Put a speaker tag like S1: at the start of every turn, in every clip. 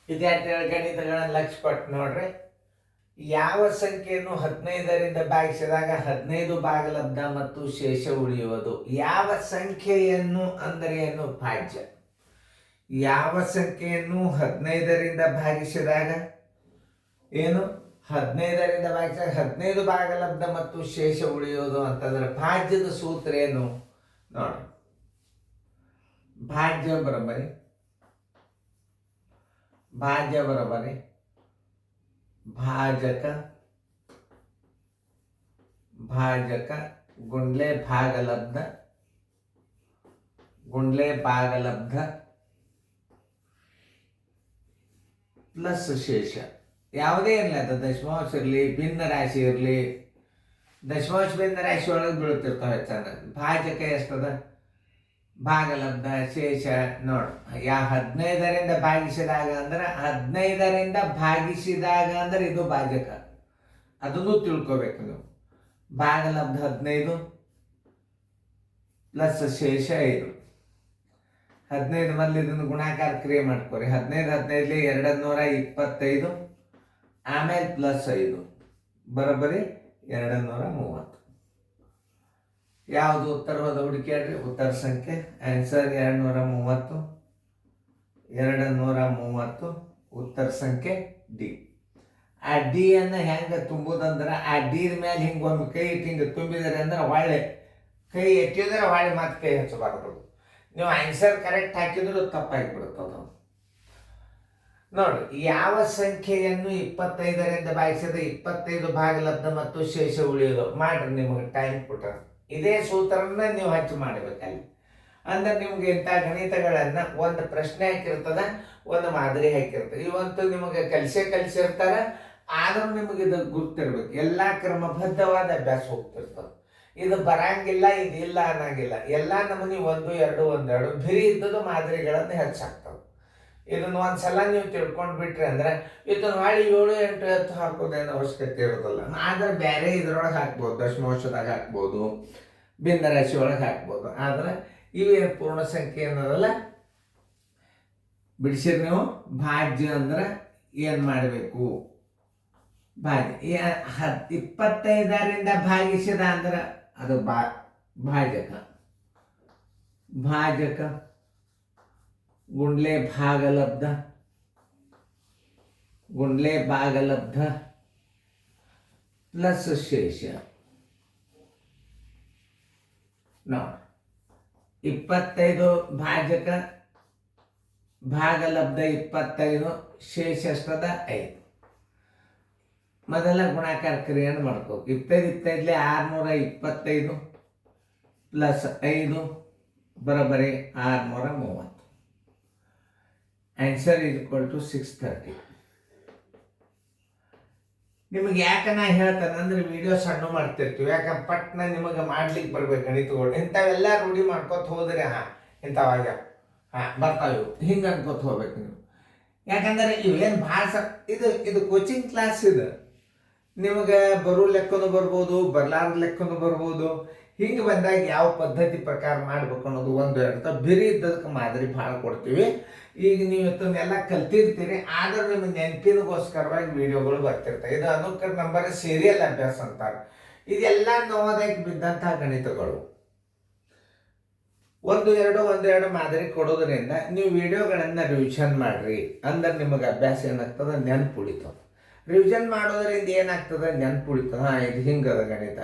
S1: ವಿದ್ಯಾರ್ಥಿಗಳ ಗಣಿತಗಳನ್ನು ಲಕ್ಷ್ಯ ಕೊಟ್ಟು ನೋಡ್ರಿ. ಯಾವ ಸಂಖ್ಯೆಯನ್ನು 15ರಿಂದ ಭಾಗಿಸಿದಾಗ 15 ಭಾಗಲಬ್ಧ ಮತ್ತು ಶೇಷ ಉಳಿಯುವುದು? ಯಾವ ಸಂಖ್ಯೆಯನ್ನು ಅಂದರೆ ಏನು? ಭಾಜ್ಯ. ಯಾವ ಸಂಖ್ಯೆಯನ್ನು 15ರಿಂದ ಭಾಗಿಸಿದಾಗ ಏನು? 15ರಿಂದ ಭಾಗಿಸಿದಾಗ 15 ಭಾಗಲಬ್ಧ ಮತ್ತು ಶೇಷ ಉಳಿಯುವುದು ಅಂತಂದ್ರೆ ಭಾಜ್ಯದ ಸೂತ್ರ ಏನು ನೋಡಿ. ಭಾಜ್ಯ ಬರೋಬ್ಬರಿ ಭಾಜಕ ಗುಂಡ್ಲೆ ಭಾಗಲಬ್ಧ ಪ್ಲಸ್ ಶೇಷ. ಯಾವುದೇ ಇರಲಿ, ಅದು ದಶಮಾಂಶ ಇರಲಿ, ಭಿನ್ನ ರಾಶಿ ಇರಲಿ, ದಶಮಾಂಶ ಭಿನ್ನ ರಾಶಿ ಒಳಗೆ ಬೀಳುತ್ತಿರ್ತಾವೆ ಚೆನ್ನಾಗಿ. ಭಾಜಕ ಎಷ್ಟದ? ಭಾಗಲಬ್ಧ ಶೇಷ ನೋಡು. 15ರಿಂದ ಭಾಗಿಸಿದಾಗ ಅಂದ್ರೆ 15ರಿಂದ ಭಾಗಿಸಿದಾಗ ಅಂದ್ರೆ ಇದು ಭಾಜಕ, ಅದನ್ನು ತಿಳ್ಕೊಬೇಕು ನೀವು. ಭಾಗಲಬ್ಧ 15 ಪ್ಲಸ್ ಶೇಷ 5. 15 ಮೊದಲು ಇದನ್ನು ಗುಣಾಕಾರ ಕ್ರಿಯೆ ಮಾಡ್ಕೊರಿ. 15 225, ಆಮೇಲೆ ಪ್ಲಸ್ 5 ಬರೋಬ್ಬರಿ 230. ಯಾವುದು ಉತ್ತರವಾದ ಹುಡುಕ್ಯಾಡ್ರಿ? ಉತ್ತರ ಸಂಖ್ಯೆ ಆನ್ಸರ್ 230. ಉತ್ತರ ಸಂಖ್ಯೆ ಡಿ. ಆ ಡಿ ಅನ್ನ ಹೆಂಗೆ ತುಂಬುದಂದ್ರೆ, ಆ ಡಿ ಮೇಲೆ ಹಿಂಗೆ ಒಂದು ಕೈ ಇಟ್ಟು ಹಿಂಗೆ ತುಂಬಿದರೆ ಅಂದ್ರೆ ಹೊಳ್ಳೆ ಕೈ ಎತ್ತಿದ್ರೆ ಹೊಳ್ಳೆ ಮತ್ತೆ ಕೈ ಹಚ್ಚಬಾರ್ದು. ನೀವು ಆನ್ಸರ್ ಕರೆಕ್ಟ್ ಹಾಕಿದ್ರು ತಪ್ಪಾಗಿಬಿಡುತ್ತದು. ನೋಡಿ, ಯಾವ ಸಂಖ್ಯೆಯನ್ನು 25ರಿಂದ ಭಾಗಿಸಿದ 25 ಭಾಗಲಬ್ಧ ಮತ್ತು ಶೇಷ ಉಳಿಯೋದು? ಮಾಡ್ರಿ, ನಿಮಗೆ ಟೈಮ್ ಕೊಟ್ಟ ಇದೇ ಸೂತ್ರನ ನೀವು ಹಚ್ಚಿ ಮಾಡಬೇಕಲ್ಲಿ. ಅಂದ್ರೆ ನಿಮ್ಗೆ ಇಂಥ ಗಣಿತಗಳನ್ನ ಒಂದು ಪ್ರಶ್ನೆ ಹಾಕಿರ್ತದ, ಒಂದು ಮಾದರಿ ಹಾಕಿರ್ತದೆ. ಇವಂತೂ ನಿಮಗೆ ಕಲಿಸಿರ್ತಾರೆ, ಆದ್ರೂ ನಿಮಗೆ ಇದು ಗುರ್ತಿರ್ಬೇಕು. ಎಲ್ಲ ಕ್ರಮಬದ್ಧವಾದ ಅಭ್ಯಾಸ ಹೋಗ್ತಿರ್ತದೆ. ಇದು ಬರಂಗಿಲ್ಲ, ಇದು ಇಲ್ಲ ಅನ್ನಂಗಿಲ್ಲ. ಎಲ್ಲ ನಮೂನಿ 1, 2, 1, 2 ಬಿರಿ ಇದ್ದದ್ದು ಮಾದರಿಗಳನ್ನು ಹೆಚ್ಚಾಗ್ತವೆ. ಇದನ್ನು ಒಂದ್ಸಲ ನೀವು ತಿಳ್ಕೊಂಡು ಬಿಟ್ರಿ ಅಂದ್ರೆ ಇದನ್ನು ಮಾಡಿ 7, 8, 10 ಹಾಕೋದೇನು ಅವಶ್ಯಕತೆ ಇರೋದಿಲ್ಲ. ಆದ್ರೆ ಬೇರೆ ಇದ್ರೊಳಗೆ ಹಾಕ್ಬೋದು, ದಶಮಾಂಶದಾಗ ಹಾಕ್ಬೋದು, ಭಿನ್ನ ರಾಶಿ ಒಳಗೆ ಹಾಕ್ಬೋದು. ಆದ್ರೆ ಇವೇನು ಪೂರ್ಣ ಸಂಖ್ಯೆ ಅನ್ನೋದಲ್ಲ. ಬಿಡಿಸಿರಿ ನೀವು. ಭಾಜ್ಯ ಅಂದ್ರೆ ಏನು ಮಾಡಬೇಕು? ಭಾಜ್ಯ 25ರಿಂದ ಭಾಗಿಸಿದ ಅಂದ್ರೆ ಅದು ಭಾಜಕ. ಗುಂಡ್ಲೆ ಭಾಗಲಬ್ಧ ಪ್ಲಸ್ ಶೇಷ. ನೋಡಿ, 25 ಭಾಜಕ, ಭಾಗಲಬ್ಧ 25, ಶೇಷ ಎಷ್ಟದ? 5. ಮೊದಲ ಗುಣಾಕಾರ ಕ್ರಿಯೆಯನ್ನು ಮಾಡ್ಕೋ. 25 625 ಪ್ಲಸ್ 5 ಬರೋಬ್ಬರಿ 630. Answer is equal to 630. ನಿಮಗೆ ಯಾಕೆ ನಾ ಹೇಳ್ತೇನೆ ಅಂದ್ರೆ ವಿಡಿಯೋ ಸಣ್ಣ ಮಾಡ್ತಿರ್ತೀವಿ. ಯಾಕಂದ್ರೆ ಪಟ್ನ ನಿಮಗೆ ಮಾಡ್ಲಿಕ್ಕೆ ಬರ್ಬೇಕು ಗಣಿತಗಳು. ಇಂಥವೆಲ್ಲ ರೂಢಿ ಮಾಡ್ಕೊತ ಹೋದ್ರೆ ಇಂಥವಾಗ ಬರ್ತಾವೆ ಹಿಂಗೆ ಅನ್ಕೋತ ಹೋಗ್ಬೇಕು ನೀವು. ಯಾಕಂದ್ರೆ ಇವೇನು ಭಾಳ ಇದು ಕೋಚಿಂಗ್ ಕ್ಲಾಸ್ ಇದು. ನಿಮಗೆ ಬರೋ ಲೆಕ್ಕನೂ ಬರ್ಬೋದು, ಬರ್ಲಾರ್ದ ಲೆಕ್ಕನೂ ಬರ್ಬೋದು. ಹಿಂಗೆ ಬಂದಾಗ ಯಾವ ಪದ್ಧತಿ ಪ್ರಕಾರ ಮಾಡ್ಬೇಕು ಅನ್ನೋದು 1, 2 ಬಿರಿ ಇದ್ದದಕ್ಕೆ ಮಾದರಿ ಭಾಳ ಕೊಡ್ತೀವಿ. ಈಗ ನೀವು ಇವತ್ತನ್ನೆಲ್ಲ ಕಲ್ತಿರ್ತೀರಿ, ಆದ್ರೆ ನಿಮಗೆ ನೆನಪಿನಗೋಸ್ಕರವಾಗಿ ವಿಡಿಯೋಗಳು ಬರ್ತಿರ್ತವೆ. ಇದು ಅನುಕರ ನಂಬರ್ ಸೀರಿಯಲ್ ಅಭ್ಯಾಸ ಅಂತಾರೆ. ಇದೆಲ್ಲ ನವೋದಯಕ್ಕೆ ಬಿದ್ದಂತಹ ಗಣಿತಗಳು. 1, 2 ಮಾದರಿ ಕೊಡೋದ್ರಿಂದ ನೀವು ವಿಡಿಯೋಗಳನ್ನು ರಿವಿಷನ್ ಮಾಡ್ರಿ. ಅಂದ್ರೆ ನಿಮಗೆ ಅಭ್ಯಾಸ ಏನಾಗ್ತದೆ? ನೆನಪು ಉಳಿತದೆ. ರಿವಿಷನ್ ಮಾಡೋದ್ರಿಂದ ಏನಾಗ್ತದೆ? ನೆನಪು ಉಳಿತದೆ. ಇದು ಹಿಂಗದ ಗಣಿತ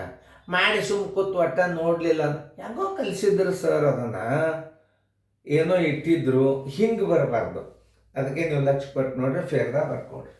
S1: ಮಾಡಿ ಕೂತು ಒಟ್ಟ ನೋಡ್ಲಿಲ್ಲ ಹೆಂಗೋ ಕಲಿಸಿದ್ರು ಸರ್, ಅದನ್ನ ಏನೋ ಇಟ್ಟಿದ್ರು, ಹಿಂಗೆ ಬರಬಾರ್ದು. ಅದಕ್ಕೆ ನೀವು ಲಕ್ಷ್ಯ ಕೊಟ್ಟು ನೋಡ್ರಿ, ಫೇರ್ದಾಗ ಬರ್ಕೊಡ್ರಿ.